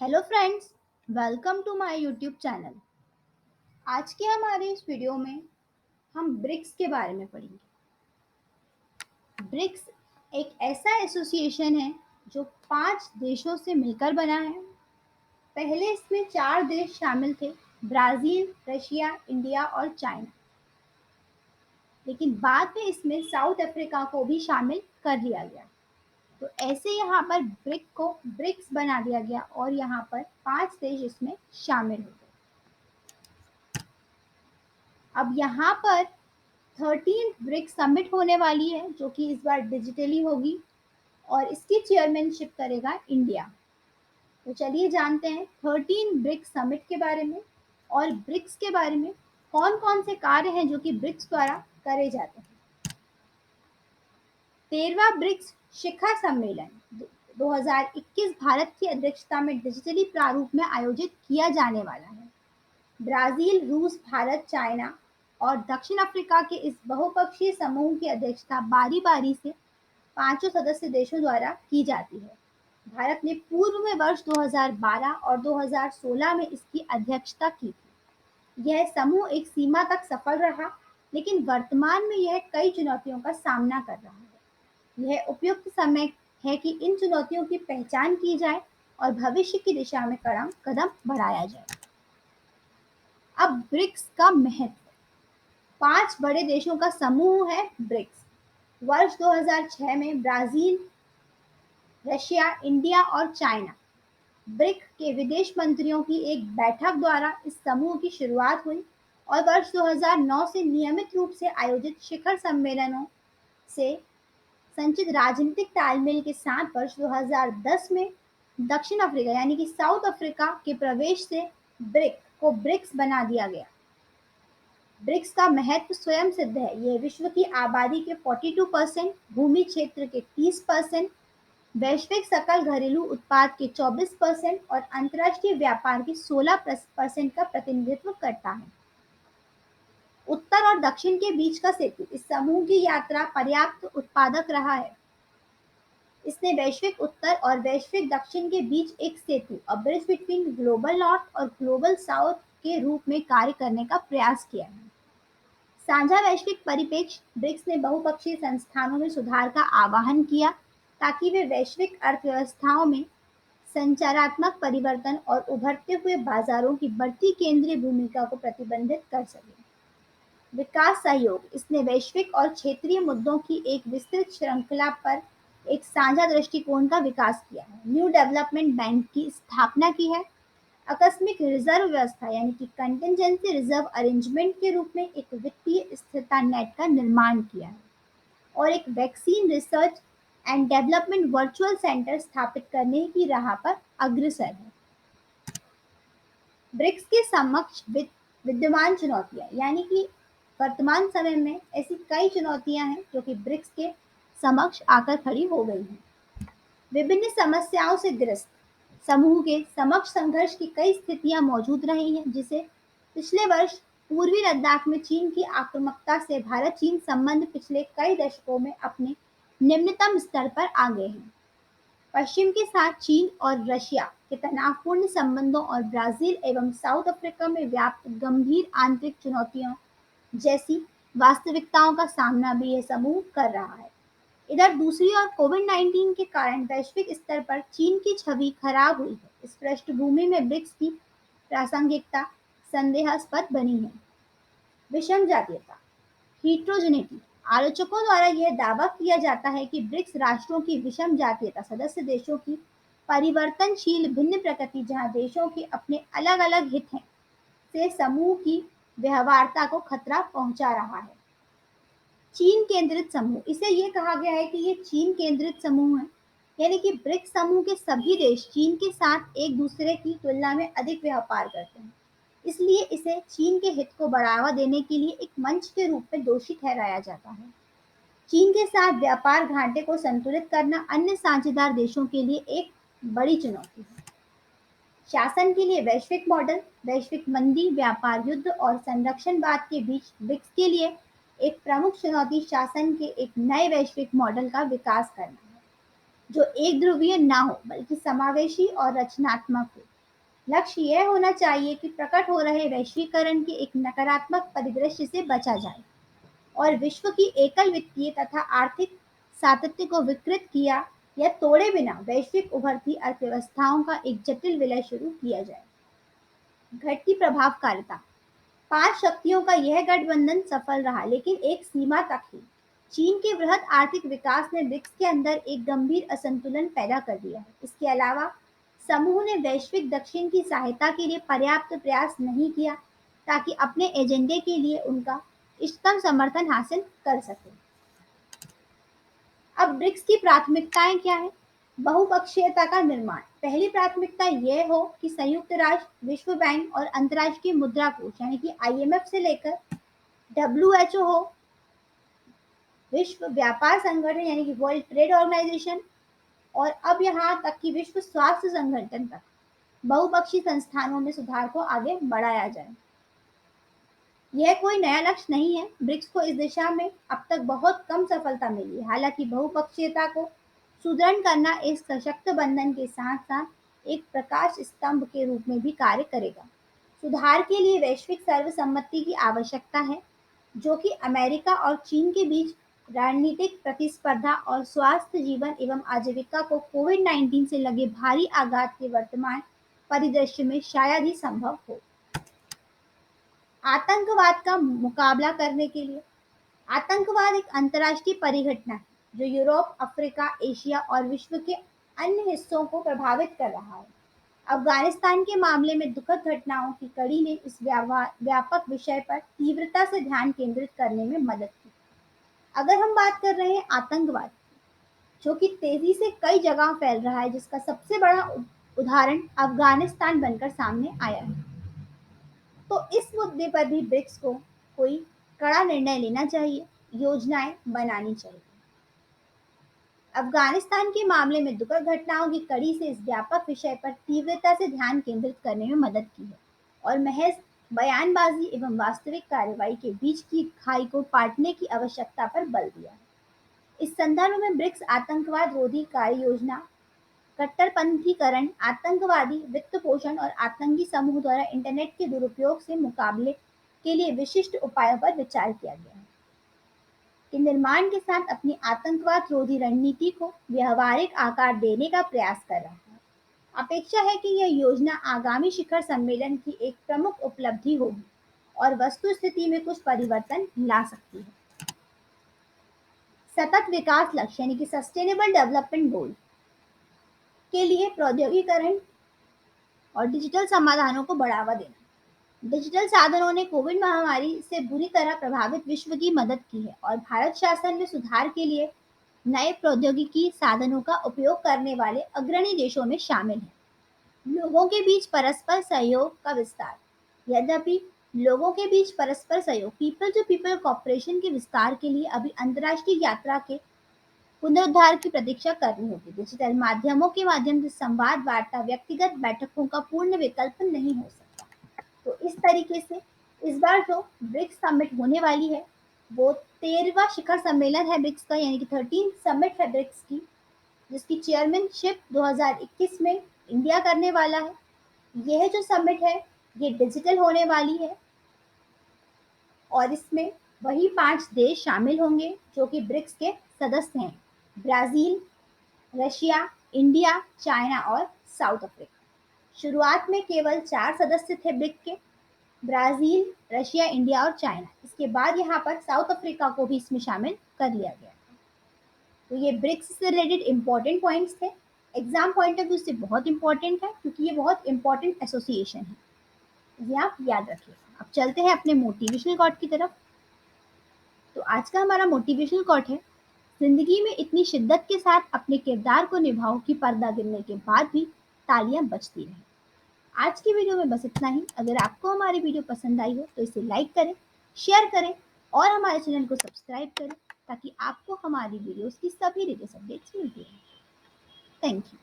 Hello friends, welcome to my YouTube channel. आज के हमारे इस वीडियो में हम ब्रिक्स के बारे में पढ़ेंगे। ब्रिक्स एक ऐसा एसोसिएशन है जो 5 देशों से मिलकर बना है। पहले इसमें 4 देश शामिल थे, ब्राज़ील, रशिया, इंडिया और चाइना। लेकिन बाद में इसमें साउथ अफ्रीका को भी शामिल कर लिया गया। तो ऐसे यहाँ पर ब्रिक्स बना दिया गया और यहाँ पर 5 देश इसमें शामिल हो गए। अब यहाँ पर 13 ब्रिक्स समिट होने वाली है, जो कि इस बार डिजिटली होगी और इसकी चेयरमैनशिप करेगा इंडिया। तो चलिए जानते हैं 13 ब्रिक्स समिट के बारे में और ब्रिक्स के बारे में कौन कौन से कार्य हैं जो कि ब्रिक्स द्वारा करे जाते हैं। 13वां ब्रिक्स शिखर सम्मेलन 2021 भारत की अध्यक्षता में डिजिटली प्रारूप में आयोजित किया जाने वाला है। ब्राजील, रूस, भारत, चाइना और दक्षिण अफ्रीका के इस बहुपक्षीय समूह की अध्यक्षता बारी बारी से 5 सदस्य देशों द्वारा की जाती है। भारत ने पूर्व में वर्ष 2012 और 2016 में इसकी अध्यक्षता की थी। यह समूह एक सीमा तक सफल रहा, लेकिन वर्तमान में यह कई चुनौतियों का सामना कर रहा है। यह उपयुक्त समय है कि इन चुनौतियों की पहचान की जाए और भविष्य की दिशा में कदम कदम बढ़ाया जाए। अब ब्रिक्स का महत्व। 5 बड़े देशों का समूह है ब्रिक्स। वर्ष 2006 में ब्राजील, रशिया, इंडिया और चाइना ब्रिक के विदेश मंत्रियों की एक बैठक द्वारा इस समूह की शुरुआत हुई और वर्ष 2009 से नियमित रूप से आयोजित शिखर सम्मेलनों से संचित राजनीतिक तालमेल के साथ वर्ष 2010 में दक्षिण अफ्रीका यानी कि साउथ अफ्रीका के प्रवेश से ब्रिक को ब्रिक्स बना दिया गया। ब्रिक्स का महत्व स्वयं सिद्ध है। यह विश्व की आबादी के 42%, भूमि क्षेत्र के 30%, वैश्विक सकल घरेलू उत्पाद के 24% और अंतर्राष्ट्रीय व्यापार के 16% का प्रतिनिधित्व करता है। उत्तर और दक्षिण के बीच का सेतु इस समूह की यात्रा पर्याप्त उत्पादक रहा है। इसने वैश्विक उत्तर और वैश्विक दक्षिण के बीच एक सेतु, a bridge between global north और ग्लोबल साउथ के रूप में कार्य करने का प्रयास किया है। साझा वैश्विक परिप्रेक्ष्य ब्रिक्स ने बहुपक्षीय संस्थानों में सुधार का आह्वान किया ताकि वे वैश्विक अर्थव्यवस्थाओं में संचारात्मक परिवर्तन और उभरते हुए बाजारों की बढ़ती केंद्रीय भूमिका को प्रतिबंधित कर सके। विकास सहयोग इसने वैश्विक और क्षेत्रीय मुद्दों की एक विस्तृत श्रृंखला पर एक साझा दृष्टिकोण का विकास किया है। न्यू डेवलपमेंट बैंक की स्थापना की है। आकस्मिक रिजर्व व्यवस्था यानी कि कंटिजेंसी रिजर्व अरेंजमेंट के रूप में एक वित्तीय स्थिरता नेट का निर्माण किया है और एक vaccine research and development virtual centre स्थापित करने की राह पर अग्रसर है। ब्रिक्स के समक्ष विद्यमान चुनौतियां यानी कि वर्तमान समय में ऐसी कई चुनौतियां हैं जो कि ब्रिक्स के समक्ष आकर खड़ी हो गई हैं। विभिन्न समस्याओं से ग्रस्त समूह के समक्ष संघर्ष की कई स्थितियां मौजूद रही हैं, जिसे पिछले वर्ष पूर्वी लद्दाख में चीन की आक्रामकता से भारत चीन संबंध पिछले कई दशकों में अपने निम्नतम स्तर पर आ गए हैं। पश्चिम के साथ चीन और रशिया के तनावपूर्ण संबंधों और ब्राजील एवं साउथ अफ्रीका में व्याप्त गंभीर आंतरिक चुनौतियों जैसी वास्तविकताओं का सामना भी यह समूह कर रहा है। इधर दूसरी ओर कोविड-19 के कारण वैश्विक स्तर पर चीन की छवि खराब हुई है। इस पृष्ठभूमि में ब्रिक्स की प्रासंगिकता संदेहास्पद बनी है। विषम जातीयता हेटेरोजेनिटी आलोचकों द्वारा यह दावा किया जाता है कि ब्रिक्स राष्ट्रों की विषम जातीयता सदस्य देशों की परिवर्तनशील भिन्न प्रकृति, जहां देशों के अपने अलग अलग हित हैं, से समूह की व्यवहार्यता को खतरा पहुंचा रहा है। चीन केंद्रित समूह इसे ये कहा गया है कि ये चीन केंद्रित समूह है, यानी कि ब्रिक्स समूह के सभी देश चीन के साथ एक दूसरे की तुलना में अधिक व्यापार करते हैं। इसलिए इसे चीन के हित को बढ़ावा देने के लिए एक मंच के रूप में दोषी ठहराया जाता है। चीन के साथ व्यापार घाटे को संतुलित करना अन्य साझेदार देशों के लिए एक बड़ी चुनौती है। शासन के लिए वैश्विक मॉडल, वैश्विक मंदी, व्यापार युद्ध और संरक्षणवाद के बीच ब्रिक्स के लिए एक प्रमुख चुनौती शासन के एक नए वैश्विक मॉडल का विकास करना है, जो एक ध्रुवीय ना हो बल्कि समावेशी और रचनात्मक हो। लक्ष्य यह होना चाहिए कि प्रकट हो रहे वैश्वीकरण के एक नकारात्मक परिदृश्य से बचा जाए और विश्व की एकल वित्तीय तथा आर्थिक सातत्य को विकृत किया या तोड़े बिना वैश्विक उभरती अर्थव्यवस्थाओं का एक जटिल विलय शुरू किया जाए। घटती प्रभावकारिता। पांच शक्तियों का यह गठबंधन सफल रहा, लेकिन एक सीमा तक ही। चीन के वृहद आर्थिक विकास ने ब्रिक्स के अंदर एक गंभीर असंतुलन पैदा कर दिया है। इसके अलावा समूह ने वैश्विक दक्षिण की सहायता के लिए पर्याप्त प्रयास नहीं किया ताकि अपने एजेंडे के लिए उनका इष्टतम समर्थन हासिल कर सके। अब ब्रिक्स की प्राथमिकताएं क्या है? बहुपक्षीयता का निर्माण। पहली प्राथमिकता यह हो कि संयुक्त राष्ट्र, विश्व बैंक और अंतर्राष्ट्रीय मुद्रा कोष यानी कि IMF से लेकर WHO हो, विश्व व्यापार संगठन यानी कि वर्ल्ड ट्रेड ऑर्गेनाइजेशन और अब यहाँ तक कि विश्व स्वास्थ्य संगठन तक बहुपक्षीय संस्थानों में सुधार को आगे बढ़ाया जाए। यह कोई नया लक्ष्य नहीं है। ब्रिक्स को इस दिशा में अब तक बहुत कम सफलता मिली है। हालांकि बहुपक्षीयता को सुदृढ़ करना एक सशक्त बंधन के साथ साथ एक प्रकाश स्तंभ के रूप में भी कार्य करेगा। सुधार के लिए वैश्विक सर्वसम्मति की आवश्यकता है, जो कि अमेरिका और चीन के बीच रणनीतिक प्रतिस्पर्धा और स्वास्थ्य, जीवन एवं आजीविका को कोविड-19 से लगे भारी आघात के वर्तमान परिदृश्य में शायद ही संभव हो। आतंकवाद का मुकाबला करने के लिए। आतंकवाद एक अंतर्राष्ट्रीय परिघटना है जो यूरोप, अफ्रीका, एशिया और विश्व के अन्य हिस्सों को प्रभावित कर रहा है। अफगानिस्तान के मामले में दुखद घटनाओं की कड़ी ने इस व्यापक विषय पर तीव्रता से ध्यान केंद्रित करने में मदद की। अगर हम बात कर रहे हैं आतंकवाद, जो कि तेजी से कई जगह फैल रहा है, जिसका सबसे बड़ा उदाहरण अफगानिस्तान बनकर सामने आया है, तो इस मुद्दे पर भी ब्रिक्स को कोई कड़ा निर्णय लेना चाहिए, योजनाएं बनानी चाहिए। अफगानिस्तान के मामले में दुखद घटनाओं की कड़ी से इस व्यापक विषय पर तीव्रता से ध्यान केंद्रित करने में मदद की है और महज बयानबाजी एवं वास्तविक कार्रवाई के बीच की खाई को पाटने की आवश्यकता पर बल दिया है। इस संदर्भ में ब्रिक्स आतंकवाद रोधी कार्य योजना, कट्टरपंथीकरण, आतंकवादी वित्त पोषण और आतंकी समूह द्वारा इंटरनेट के दुरुपयोग से मुकाबले के लिए विशिष्ट उपायों पर विचार किया गया है, के निर्माण के साथ अपनी आतंकवाद रोधी रणनीति को व्यवहारिक आकार देने का प्रयास कर रहा है। अपेक्षा है कि यह योजना आगामी शिखर सम्मेलन की एक प्रमुख उपलब्धि होगी और वस्तु स्थिति में कुछ परिवर्तन ला सकती है। सतत विकास लक्ष्य यानी कि सस्टेनेबल डेवलपमेंट गोल के लिए प्रौद्योगिकीकरण और डिजिटल समाधानों को बढ़ावा देना। डिजिटल साधनों ने कोविड महामारी से बुरी तरह प्रभावित विश्व की मदद की है और भारत शासन में सुधार के लिए नए प्रौद्योगिकी साधनों का उपयोग करने वाले अग्रणी देशों में शामिल है। लोगों के बीच परस्पर सहयोग का विस्तार। यद्यपि लोगों के बीच परस्पर सहयोग पीपल टू पीपल कॉपरेशन के विस्तार के लिए अभी अंतर्राष्ट्रीय यात्रा के पुनरुद्धार की प्रतीक्षा करनी होगी। डिजिटल माध्यमों के माध्यम से संवाद, वार्ता, व्यक्तिगत बैठकों का पूर्ण विकल्प नहीं हो सकता। तो इस तरीके से इस बार जो ब्रिक्स समिट होने वाली है, वो 13वां शिखर सम्मेलन है ब्रिक्स का, यानी कि 13 समिट है ब्रिक्स की, जिसकी चेयरमैनशिप 2021 में इंडिया करने वाला है। यह जो समिट है ये डिजिटल होने वाली है और इसमें वही 5 देश शामिल होंगे जो कि ब्रिक्स के सदस्य हैं: ब्राजील, रशिया, इंडिया, चाइना और साउथ अफ्रीका। शुरुआत में केवल 4 सदस्य थे ब्रिक्स के: ब्राजील, रशिया, इंडिया और चाइना। इसके बाद यहाँ पर साउथ अफ्रीका को भी इसमें शामिल कर लिया गया। तो ये ब्रिक्स से रिलेटेड इंपॉर्टेंट पॉइंट्स थे। एग्जाम पॉइंट ऑफ व्यू से बहुत इंपॉर्टेंट है क्योंकि ये बहुत इंपॉर्टेंट एसोसिएशन है, ये आप याद रखिएगा। अब चलते हैं अपने मोटिवेशनल कोट की तरफ। तो आज का हमारा मोटिवेशनल कोट है: जिंदगी में इतनी शिद्दत के साथ अपने किरदार को निभाओ कि पर्दा गिरने के बाद भी तालियां बजती रहें। आज की वीडियो में बस इतना ही। अगर आपको हमारी वीडियो पसंद आई हो तो इसे लाइक करें, शेयर करें और हमारे चैनल को सब्सक्राइब करें ताकि आपको हमारी वीडियोस की सभी लेटेस्ट अपडेट्स मिलती रहें। Thank you.